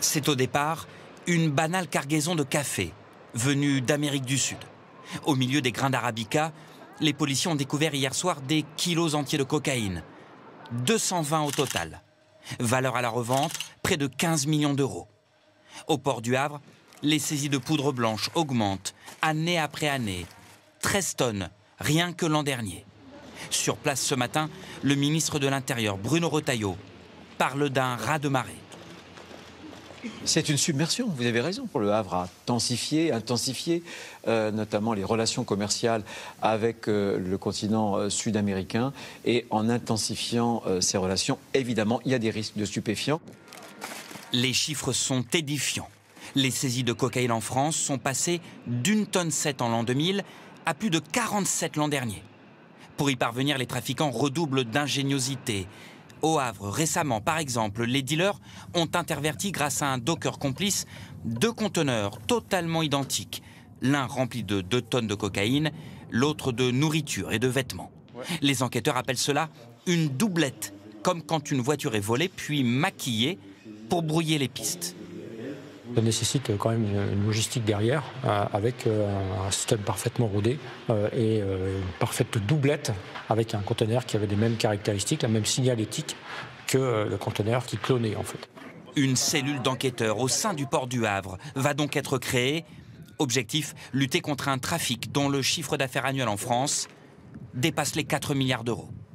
C'est au départ une banale cargaison de café venue d'Amérique du Sud. Au milieu des grains d'arabica, les policiers ont découvert hier soir des kilos entiers de cocaïne. 220 au total. Valeur à la revente, près de 15 millions d'euros. Au port du Havre, les saisies de poudre blanche augmentent année après année. 13 tonnes, rien que l'an dernier. Sur place ce matin, le ministre de l'Intérieur, Bruno Retailleau, parle d'un raz-de-marée. C'est une submersion, vous avez raison. Le Havre a intensifié notamment les relations commerciales avec le continent sud-américain. Et en intensifiant ces relations, évidemment, il y a des risques de stupéfiants. Les chiffres sont édifiants. Les saisies de cocaïne en France sont passées d'1,7 tonne en l'an 2000 à plus de 47 l'an dernier. Pour y parvenir, les trafiquants redoublent d'ingéniosité. Au Havre, récemment, par exemple, les dealers ont interverti grâce à un docker complice 2 conteneurs totalement identiques. L'un rempli de 2 tonnes de cocaïne, l'autre de nourriture et de vêtements. Les enquêteurs appellent cela une doublette, comme quand une voiture est volée puis maquillée pour brouiller les pistes. Ça nécessite quand même une logistique derrière, avec un système parfaitement rodé et une parfaite doublette avec un conteneur qui avait les mêmes caractéristiques, la même signalétique que le conteneur qui clonait en fait. Une cellule d'enquêteurs au sein du port du Havre va donc être créée. Objectif, lutter contre un trafic dont le chiffre d'affaires annuel en France dépasse les 4 milliards d'euros.